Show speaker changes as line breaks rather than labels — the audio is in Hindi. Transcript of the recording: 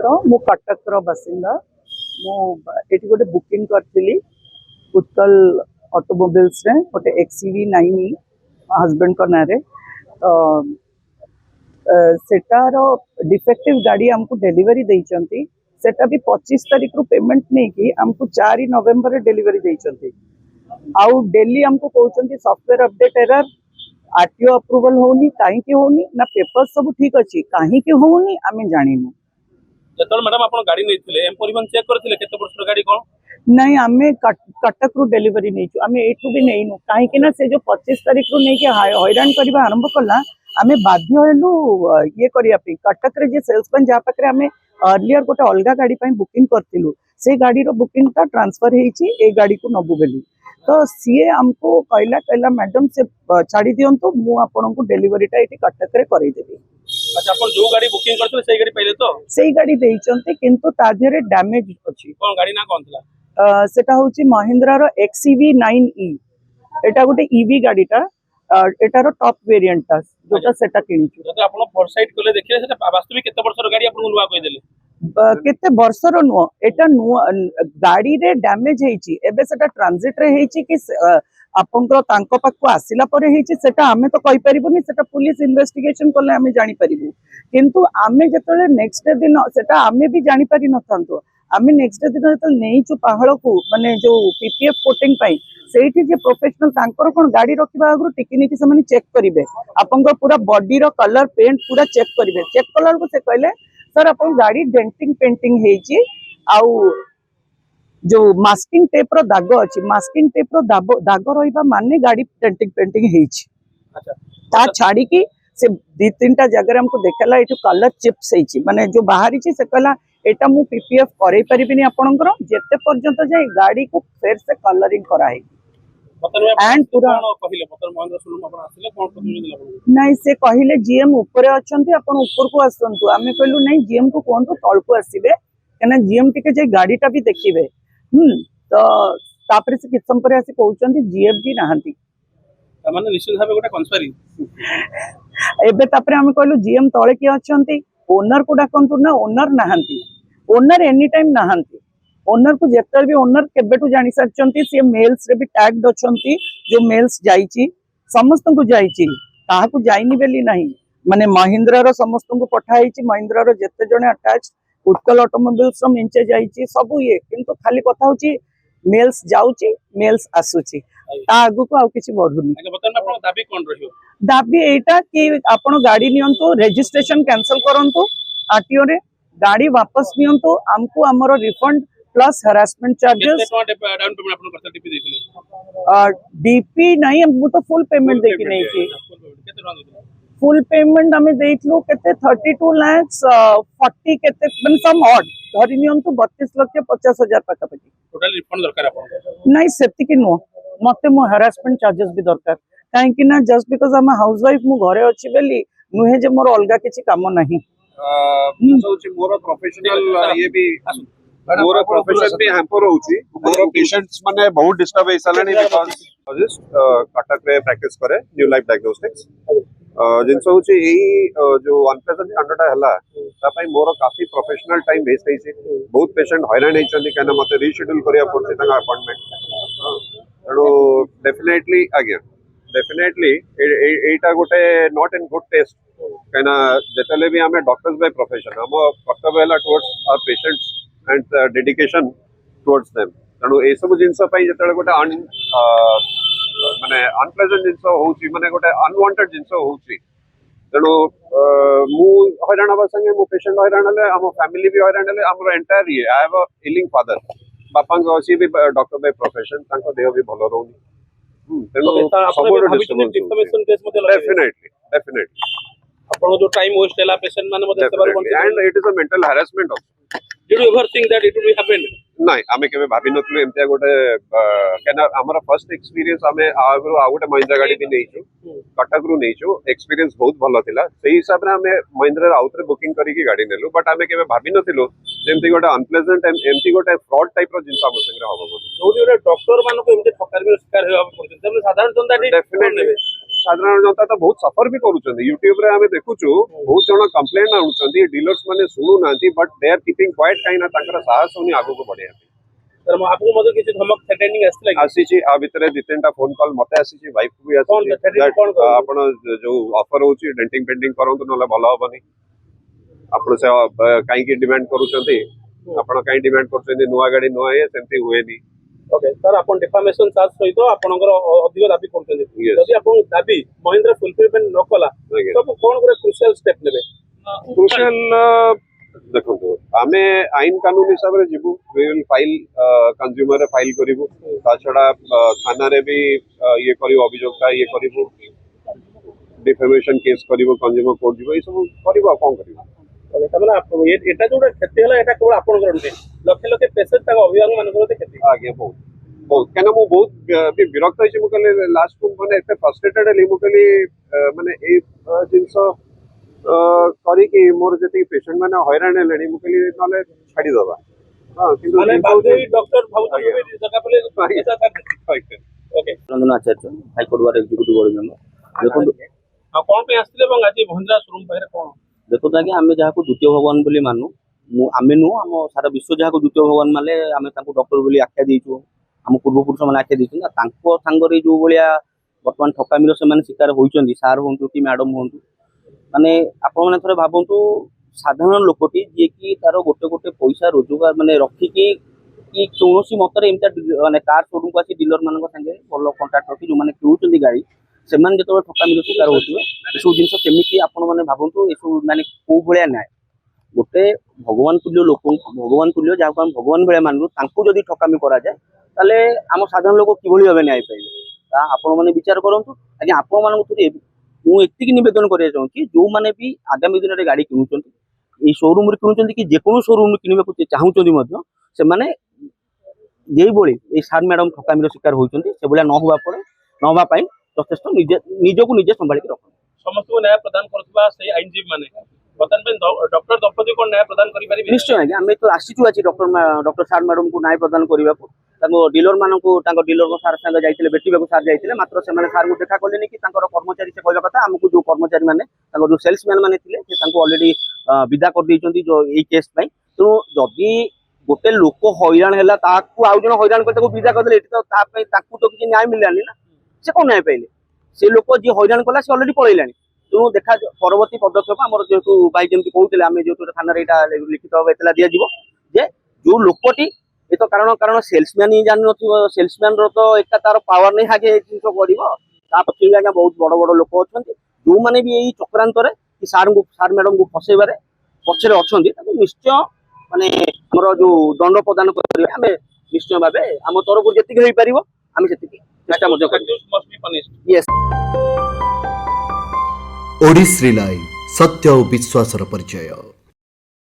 मिश्र मु कटक बासिंदा मुझे गोटे बुकिंग करी उत्कल ऑटोमोबाइल्स रे गोटे XCV 9 हस्बैंड को ना सेटार डिफेक्टिव गाड़ी आमको डेलीवरी देइचंती सेटा भी 25 तारीख रु पेमेंट नहीं कि आमको 4 नवेम्बर डेलीवरी देइचंती आउ डेली आमको कहउचंती software update error RTO approval होनी काहे होनी ना पेपर सब ठीक अच्छी काहे होनी आमे जानिनु
जतन मैडम आपण गाड़ी नैथिले एम परिवहन चेक करथिले केते वर्ष गाड़ी कोन
नहीं आमे कटक रु डेलीवरी नहीं आमे एठू भी नहीं काहे ना से जो 25 तारीख रु नहीं के हैरान करबा आरंभ कला आमे बाध्य हेलु ये करिया पे कटक रे जे सेल्समैन जा पाकरे आमे अर्लियर गोटे अलगा गाड़ी पई बुकिंग करथिलु से गाड़ी रो बुकिंग ता ट्रांसफर हेची ए गाड़ी को नबु बेली तो सीए हमको कहला मैडम से छाड़ी दियंतु मु आपन को डेलीवरी टा एटी कटक रे करई देबी।
अच्छा अपन जो गाड़ी बुकिंग करथिले सेही गाड़ी पहिले तो
सेही गाड़ी देइचंती किंतु ता देरे डैमेज अछि
कोन गाड़ी ना कोन थला
सेटा होची महिंद्रा रो XCV 9E एटा गोटे ईवी गाड़ीटा एटार टॉप वेरिएंट ता जोटा सेटा किनिछु
जते आपण फोरसाइट कोले देखिले सेटा वास्तविक केते वर्ष गाड़ी आपण नुवा कहि देले
केते वर्षर नुह एटा नुआ गाड़ी रे डैमेज हेची एबे सेटा ट्रांजिट रे हेची कि आपनकर तांको पाखु आसिला परे हेची सेटा हमें तो कहि परिबोनी सेटा पुलिस इन्वेस्टिगेशन करले हमें जानि परिबु किंतु हमें जतले नेक्स्ट दिन सेटा हमें भी जानि पारि नथांतो हमें नेक्स्ट दिन जतले नेइचु पहाड़ को माने जो पीपीएफ कोटिंग पाई सेठी जे प्रोफेशनल तांकर कोन गाड़ी रखिबा आगु टिकिनिकी से माने चेक करिवे आपनकर पूरा बॉडी रो कलर पेंट पूरा चेक करिवे चेक कलर को से कहले सर अपन गाड़ी डेंटिंग पेंटिंग हेची आउ जो मास्किंग टेप रो दाग अछि मास्किंग टेप रो दाग रहिबा माने गाड़ी डेंटिंग पेंटिंग हेची
अच्छा
ता छाड़ी की से दि तीनटा जगह हमको देखला एटू कलर चिप्स हेची माने जो बाहरी छी से कहला एटा मु पीपीएफ करै परिबिनी आपनकर जेते पर्यंत जाय गाड़ी को फेर से कलरिंग कराई
एंड पूरा कहिले पतर महेंद्र सुलम आपण आसिले कोन प्रतिनिधि दिला
नहीं से कहिले जीएम ऊपर अछंती आपण ऊपर को आसंतु आमे कहलु नहीं जीएम को कोनतो तळ को आसीबे कना जीएम टिके जे गाड़ीटा भी देखिबे तो तापरे से किछ संपरे आसी कहउचंती जीएफ भी नाहंती
माने निश्चित भाबे गोटा कन्सपारी
एबे तापरे आमे कहलु जीएम तळे की अछंती ओनर को डाकंतु ना ओनर नाहंती ओनर एनी टाइम नाहंती ओनर को जेतर भी ओनर केबेटू जानि सरचंती से मेल्स रे भी टैग्ड अछंती जो मेल्स जाईची समस्त को जाईची काहा को जाइनी बेली नहीं माने महिंद्रा रो समस्त को पठाईची महिंद्रा रो जेते जने अटैच उत्कल ऑटोमोबाइल्स रो मिंचे जाईची सब ये किंतु खाली कथा होची मेल्स जाउची मेल्स आसुची ता आगु को आ किछि बढ़ुनी
अच्छा बतन आपण दाबी कोन रहियो
दाबी एटा कि आपण गाड़ी नियंतु रजिस्ट्रेशन कैंसिल करंतु आरटीओ रे गाड़ी वापस नियंतु हमको हमरो refund plus harassment charges
down payment आपण करता टीपी देखले
डीपी नहीं हम तो फुल पेमेंट देखि नहीं थी
केते टका देथिले
फुल पेमेंट हमें देइथलो केते 32 लाख 40 केते मतलब सम ऑड धरि नियंतु 32 लाख 50 हजार पाका पकी
टोटल रिफंड दरकार आपण
नहीं सेति कि नो मते मो हरासमेंट चार्जेस भी दरकार काहे कि ना जस्ट बिकॉज़ हम हाउस वाइफ मु घरे अछि बेली नुहे जे मोर अलगा किछि काम नहीं
सोची मोर प्रोफेशनल ये भी मोर प्रोफेशन भी हैम्पर होउची मोर पेशेंट्स माने बहुत डिस्टर्ब है सलानी बिकॉज़ कटक रे प्रैक्टिस करे न्यू लाइफ डायग्नोस्टिक्स जिनस होची एही जो अनप्लेजेंट कांडटा हला ता पई मोर काफी प्रोफेशनल टाइम वेस्ट होईची बहुत पेशेंट हैरान होईचंदी काना मते रीशेड्यूल करिया पड़सी ताका अपॉइंटमेंट तणो डेफिनेटली अगेन डेफिनेटली एटा गोटे नॉट इन गुड टेस्ट काना जेतले भी हमें डॉक्टर्स बाय प्रोफेशन हम कर्तव्य हला towards our patients and dedication towards them तणो ए सब जिंस पई जेतले गोटे माने अनप्लेजेंट जिंस होउची माने गोटे अनवांटेड जिंस होउची तणो मु हैरान हवा संगे मु पेशेंट हैरान हले हम फैमिली भी हैरान हले हमर एंटायर ये I have a ailing father बापा को सी भी डॉक्टर बाय प्रोफेशन तांको देह भी भलो रहउनी तणो सबोड
डिफॉर्मेशन केस मध्ये
डेफिनेटली
आपण जो टाइम वेस्ट हैला पेशेंट माने मध्ये सेबार
and it is a mental harassment also
did you ever think that it will happen
नहीं आमे केबे भाबी नथलु एमतिया गोटे केना हमर फर्स्ट एक्सपीरियंस आमे आगरो आ गोटे महिंद्रा गाड़ी भी नेइछु कटक रु नेइछु एक्सपीरियंस बहुत भलो थिला सेही हिसाब रे आमे महिंद्रा आउटरे बुकिंग करी की गाड़ी नेलु बट आमे केबे भाबी नथिलु जेमति गोटे अनप्लेजेंट एमति गोटे फ्रॉड टाइप रो जिंस हम संगे हबो बोली
जोडी रे डॉक्टर मानको एमति ठकार में शिकार हेबा पड़छ तबे साधारण जनता
डेफिनेटली साधारण जनता तो बहुत सफर भी करूछन यूट्यूब रे हमें देखुछु बहुत जण कंप्लेन आउछन डीलर्स माने सुनु नांती but they are keeping quiet काइना ताकर साहस होनी आगु को बढ़िया
तर आपको मधे किछि धमक थ्रेटनिंग आस्थिला कि
आसीची आ भितरे दि तीनटा फोन कॉल मते आसीची वाइफ को भी
कौन
आसीची
threatening कौन करूं?
आपण जो ऑफर होची डेंटिंग पेंटिंग करंतु नले भलो होबनी आपण से काई की डिमांड करूछंती आपण काई डिमांड करछंती नुवा गाडी नुवा हे सेमती होएनी
ओके सर आपण डिफामेशन चार्ज सहित आपनकर अधिक दाबी करछन्ती
Yes.
जदि आपण दाबी महिंद्रा फुलफिलमेंट न कला
Okay.
सब कोन करे क्रुशियल स्टेप लेबे
क्रुशियल देखो आमे आईन कानून हिसाब रे जीवु वी विल फाइल कंज्यूमर रे फाइल करिवु ता छडा थाना रे भी ये करिवु अभियोगता ये करिवु डिफेमेशन केस करिवु कंज्यूमर कोर्ट जीवु ए सब करिवु कोन करिवु
ओके तमना एटा जोडा क्षति हला एटा केवल आपनकर नहे लक्ष लक्ष पेशेंट तक अभिभावक मानकर क्षति
आगे बहुत कहना मु बहुत भी विरक्त होइछि मु कहले लास्ट को माने एते फ्रस्ट्रेटेड हेली मु कहली माने ए जिंस करी कि मोर जति पेशेंट माने हैरान हेलेनी मु कहली नले छाडी दबा हां किंतु
माने बाबू डॉक्टर भाऊ
आगे।
भी जगह पे पैसा कर okay
Ranjan Acharya high court bar executive board member देखो
आ कोन पे आस्थिले बंग आज महिंद्रा शोरूम पाखरे कोन
देखो आगे आमे जहाको द्वितीय भगवान बोली मानु आमे नु हम सारा विश्व जहाको द्वितीय भगवान माने आमे ताको डॉक्टर बोली आख्या देइछु हम पूर्व पुरुष माने आख्या देइछु ना तांको संगरे जो बोलिया वर्तमान ठकामीर से माने शिकार होइचंदी सार होंतु कि मैडम होंतु माने आपण माने थरे भाबंतु साधारण लोकटी जे कि तार गोटे गोटे पैसा रोजगार माने रखी कि कौनसी मतरे एमता माने कार शोरूम को आसी डीलर मानक संगे भल कांट्राक्ट रखी जो माने किउचंदी गाड़ी सेमान जतो ठकामीर शिकार होतुवे एसो जिंस केमिति आपण माने भाबंतु एसो माने को भलिया न्याय गोटे भगवान तुल्य लोक भगवान तुल्य जहाँ हम भगवान भाया मानू तांको जदि ठकामी करा जाए ताले आम साधारण लोक किभली भाबे न्याय पाइबे आपण माने विचार करंतु आज्ञा आपण मानक थोड़ी मु एतिक निवेदन करिया चाहूँ जो माने भी आगामी दिन रे गाड़ी किनुचंती ए शोरूम रे किनुचंती कि जेकोनो शोरूम किनिबा को चाहूचंती मध्य से माने जेई बोली ए सार मैडम ठकामीर शिकार होइचंती से बोला न होबा परे न होबा पई यथेष्ट निजको निजे संभाली के रख
समस्त को न्याय प्रदान करथबा से आईनजीवी माने बतन पे डॉक्टर दंपति को न्याय प्रदान करि पारिबे
निश्चय आज्ञा आमे तो आसीचु अछि डॉक्टर सार मैडम को न्याय प्रदान करबा को ताको डीलर मानन को ताको डीलर को सार संग जाइतिले बेटिबा को सार जाइतिले मात्र से माने सार को देखा करलेनी कि ताकर कर्मचारी से कहला कथा हमकु जो कर्मचारी माने ताको जो सेल्समैन माने थिले से ताको ऑलरेडी विदा कर दैचंती जो एई केस पई तो जदी गोटे लोक हैरान हैला ताकू आउ जण हैरान कर ताको विदा कर देले एटी तो ता पई ताकू तो किछि न्याय मिललानी ना से कोन न्याय पाइले से लोक जे हैरान कला से ऑलरेडी पळैलानी तेणु देखा परवर्ती पदक्षेप आम जेहतु भाई जमी कहते आम जो थाना लिखित भाव एतला दि जे जो लोकटी ये तो कारण सेल्समैन ही जान सेल्समैन तो एक तार पावर नहीं आगे जिन कर पक्ष आज्ञा बहुत बड़ बड़ लोक अच्छा जो मैंने भी यही चक्रांत सार मैडम को फसैबार पक्षे अच्छा निश्चय माने आम जो दंड प्रदान करें निश्चय भाव आम तरफ जी हो पार आम से चेष्टा
यस
ओडिश्री लाइव सत्य और विश्वासर परिचय।